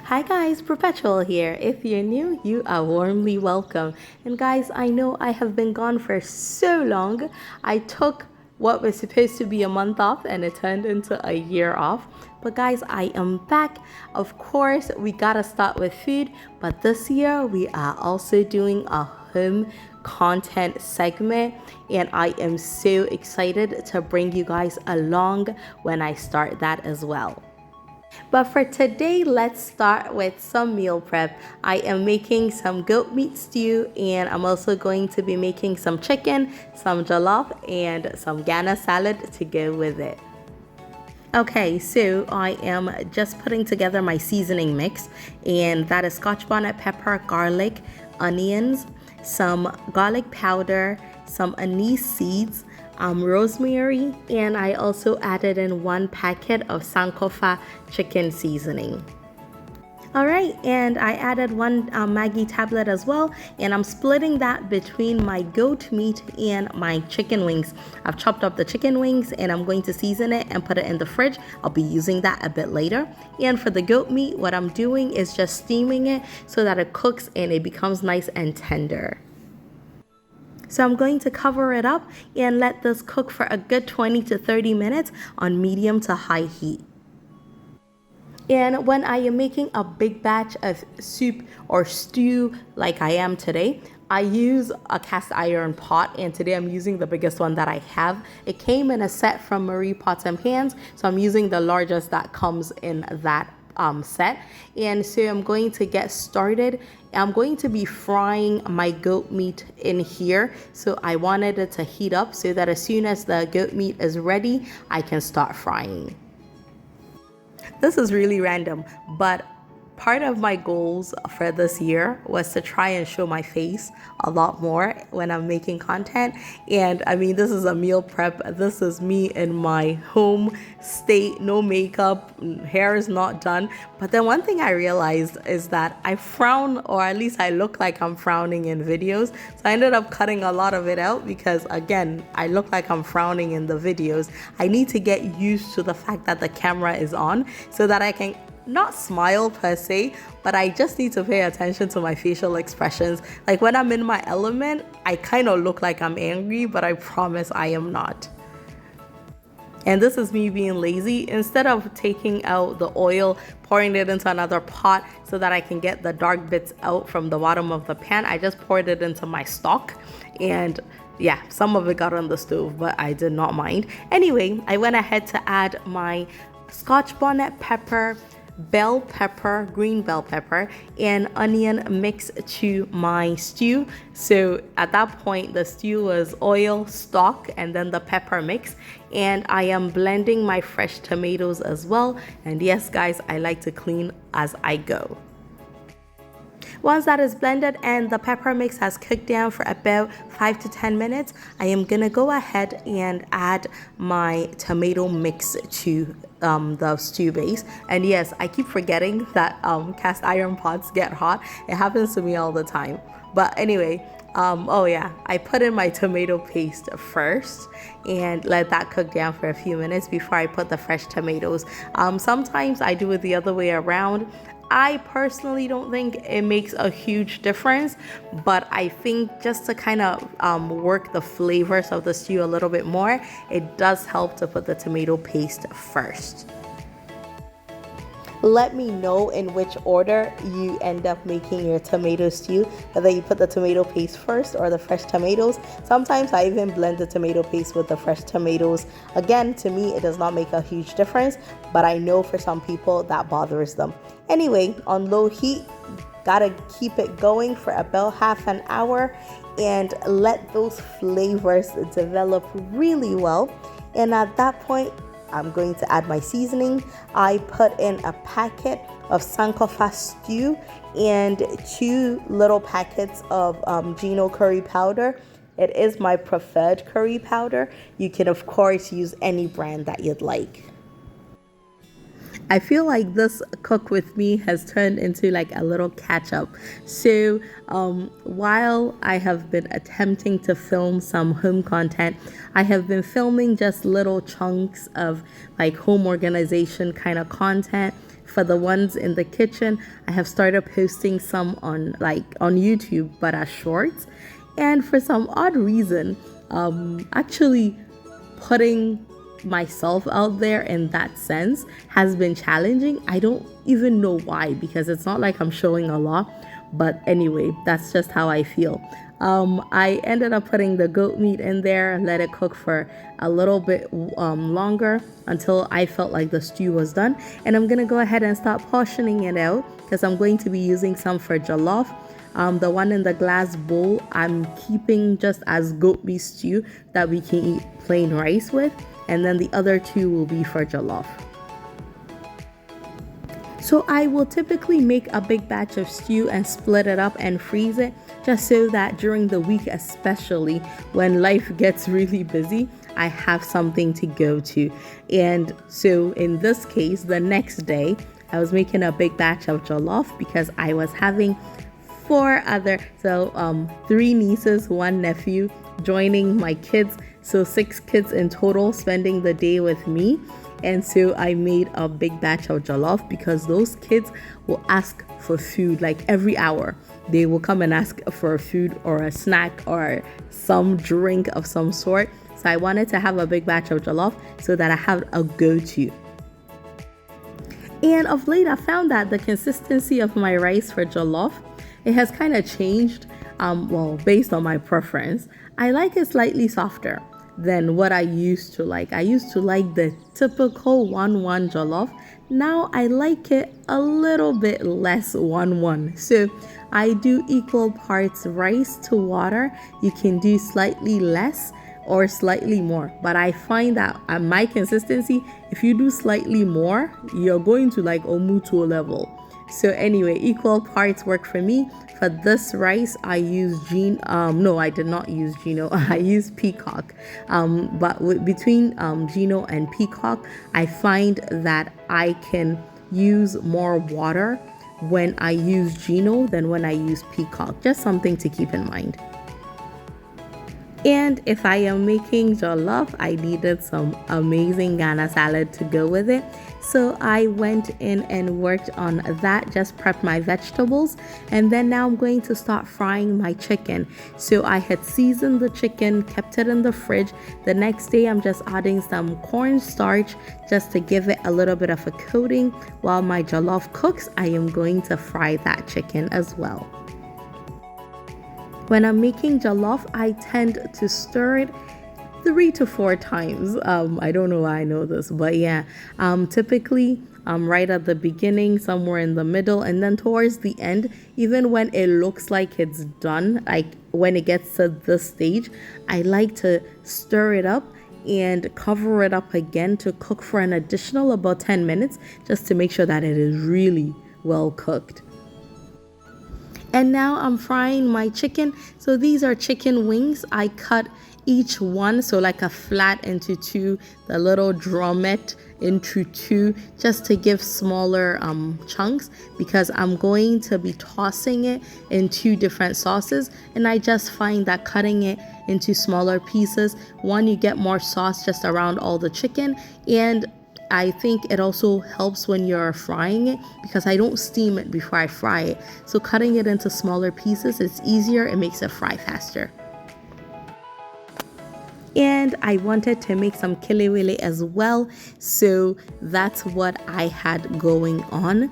Hi guys, Perpetual here. If you're new, you are warmly welcome. And guys, I know I have been gone for so long. I took what was supposed to be a month off and it turned into a year off. But guys, I am back. Of course, we gotta start with food, but this year we are also doing a home content segment, and I am so excited to bring you guys along when I start that as well. But for today, let's start with some meal prep. I am making some goat meat stew, and I'm also going to be making some chicken, some jollof, and some Ghana salad to go with it. Okay, so I am just putting together my seasoning mix, and that is scotch bonnet pepper, garlic, onions, some garlic powder, some anise seeds, rosemary, and I also added in 1 packet of sankofa chicken seasoning. All right, and I added one Maggi tablet as well, and I'm splitting that between my goat meat and my chicken wings. I've chopped up the chicken wings and I'm going to season it and put it in the fridge. I'll be using that a bit later. And for the goat meat, what I'm doing is just steaming it so that it cooks and it becomes nice and tender. So I'm going to cover it up and let this cook for a good 20 to 30 minutes on medium to high heat. And when I am making a big batch of soup or stew like I am today, I use a cast iron pot, and today I'm using the biggest one that I have. It came in a set from Marie Pots and Pans, so I'm using the largest that comes in that set. And so I'm going to get started. I'm going to be frying my goat meat in here, so I wanted it to heat up so that as soon as the goat meat is ready, I can start frying. This is really random, but part of my goals for this year was to try and show my face a lot more when I'm making content. And I mean, this is a meal prep. This is me in my home state, no makeup, hair is not done. But then one thing I realized is that I frown, or at least I look like I'm frowning in videos. So I ended up cutting a lot of it out because, again, I look like I'm frowning in the videos. I need to get used to the fact that the camera is on so that I can not smile per se, but I just need to pay attention to my facial expressions. Like when I'm in my element, I kind of look like I'm angry, but I promise I am not. And this is me being lazy. Instead of taking out the oil, pouring it into another pot so that I can get the dark bits out from the bottom of the pan, I just poured it into my stock. And yeah, some of it got on the stove, but I did not mind. Anyway, I went ahead to add my scotch bonnet pepper, bell pepper, green bell pepper, and onion mix to my stew. So at that point, the stew was oil, stock, and then the pepper mix. And I am blending my fresh tomatoes as well. And yes, guys, I like to clean as I go. Once that is blended and the pepper mix has cooked down for about 5 to 10 minutes, I am gonna go ahead and add my tomato mix to the stew base. And yes, I keep forgetting that cast iron pots get hot. It happens to me all the time. But anyway, oh yeah, I put in my tomato paste first and let that cook down for a few minutes before I put the fresh tomatoes. Sometimes I do it the other way around. I personally don't think it makes a huge difference, but I think just to kind of work the flavors of the stew a little bit more, it does help to put the tomato paste first. Let me know in which order you end up making your tomato stew, whether you put the tomato paste first or the fresh tomatoes. Sometimes I even blend the tomato paste with the fresh tomatoes. Again, to me, it does not make a huge difference, but I know for some people that bothers them. Anyway, on low heat, gotta keep it going for about half an hour and let those flavors develop really well. And at that point, I'm going to add my seasoning. I put in a packet of sankofa stew and 2 little packets of Gino curry powder. It is my preferred curry powder. You can, of course, use any brand that you'd like. I feel like this cook with me has turned into like a little catch up. So while I have been attempting to film some home content, I have been filming just little chunks of like home organization kind of content. For the ones in the kitchen, I have started posting some on YouTube, but as shorts. And for some odd reason, actually putting myself out there in that sense has been challenging. I don't even know why, because it's not like I'm showing a lot, but anyway, that's just how I feel. I ended up putting the goat meat in there, let it cook for a little bit longer until I felt like the stew was done. And I'm gonna go ahead and start portioning it out because I'm going to be using some for jollof. The one in the glass bowl I'm keeping just as goat meat stew that we can eat plain rice with, and then the other two will be for jollof. So I will typically make a big batch of stew and split it up and freeze it, just so that during the week, especially when life gets really busy, I have something to go to. And so in this case, the next day, I was making a big batch of jollof because I was having three nieces, one nephew joining my kids. So 6 kids in total spending the day with me. And so I made a big batch of jollof because those kids will ask for food like every hour. They will come and ask for food or a snack or some drink of some sort. So I wanted to have a big batch of jollof so that I have a go-to. And of late, I found that the consistency of my rice for jollof, it has kind of changed, based on my preference. I like it slightly softer than what I used to like. I used to like the typical 1-1 jollof. Now I like it a little bit less 1-1. So I do equal parts rice to water. You can do slightly less or slightly more, but I find that at my consistency, if you do slightly more, you're going to like omuto level. So anyway, equal parts work for me. For this rice, I use no, I did not use Gino. I used Peacock. But between Gino and Peacock, I find that I can use more water when I use Gino than when I use Peacock. Just something to keep in mind. And if I am making jollof, I needed some amazing Ghana salad to go with it. So I went in and worked on that, just prepped my vegetables. And then now I'm going to start frying my chicken. So I had seasoned the chicken, kept it in the fridge. The next day, I'm just adding some cornstarch just to give it a little bit of a coating. While my jollof cooks, I am going to fry that chicken as well. When I'm making jollof, I tend to stir it 3 to 4 times. I don't know why I know this, but yeah, typically right at the beginning, somewhere in the middle, and then towards the end, even when it looks like it's done, like when it gets to this stage, I like to stir it up and cover it up again to cook for an additional about 10 minutes, just to make sure that it is really well cooked. And now I'm frying my chicken. So these are chicken wings. I cut each one, so like a flat into 2, the little drumette into 2, just to give smaller chunks, because I'm going to be tossing it in 2 different sauces. And I just find that cutting it into smaller pieces, one, you get more sauce just around all the chicken, and I think it also helps when you're frying it because I don't steam it before I fry it. So cutting it into smaller pieces, it's easier, it makes it fry faster. And I wanted to make some kelewele as well, so that's what I had going on.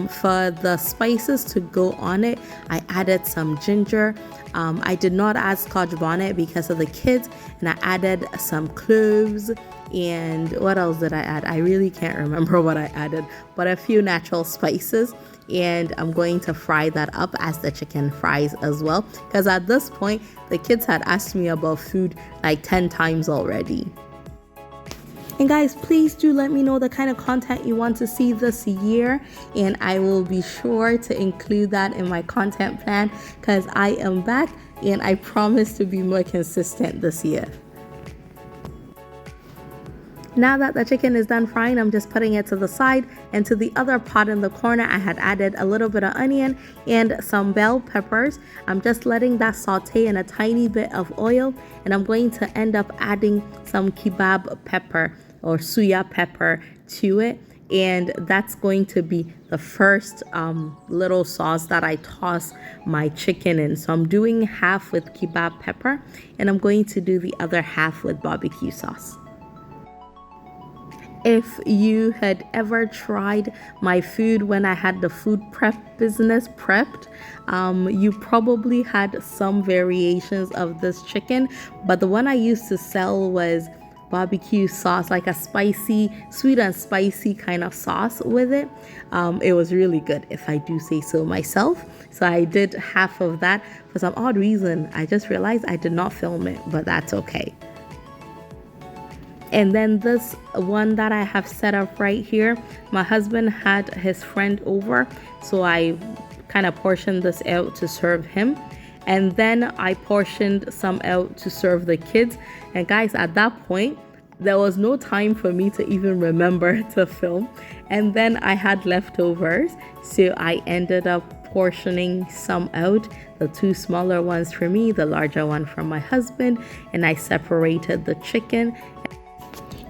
For the spices to go on it, I added some ginger. I did not add scotch bonnet because of the kids, and I added some cloves. And what else did I add? I really can't remember what I added, but a few natural spices. And I'm going to fry that up as the chicken fries as well, because at this point the kids had asked me about food like 10 times already. And guys, please do let me know the kind of content you want to see this year, and I will be sure to include that in my content plan, because I am back and I promise to be more consistent this year. Now that the chicken is done frying, I'm just putting it to the side, and to the other pot in the corner, I had added a little bit of onion and some bell peppers. I'm just letting that saute in a tiny bit of oil, and I'm going to end up adding some kebab pepper or suya pepper to it. And that's going to be the first little sauce that I toss my chicken in. So I'm doing half with kebab pepper, and I'm going to do the other half with barbecue sauce. If you had ever tried my food when I had the food prep business prepped, you probably had some variations of this chicken, but the one I used to sell was barbecue sauce, like a spicy, sweet and spicy kind of sauce with it. It was really good, if I do say so myself. So I did half of that. For some odd reason, I just realized I did not film it, but that's okay. And then this one that I have set up right here, my husband had his friend over, so I kind of portioned this out to serve him. And then I portioned some out to serve the kids. And guys, at that point, there was no time for me to even remember to film. And then I had leftovers, so I ended up portioning some out, the two smaller ones for me, the larger one for my husband, and I separated the chicken.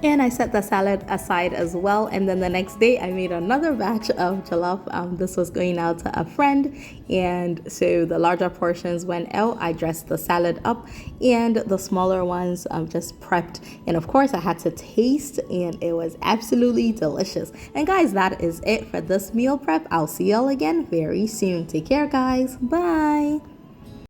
And I set the salad aside as well. And then the next day I made another batch of jollof. This was going out to a friend. And so the larger portions went out. I dressed the salad up, and the smaller ones just prepped. And of course I had to taste, and it was absolutely delicious. And guys, that is it for this meal prep. I'll see y'all again very soon. Take care, guys. Bye.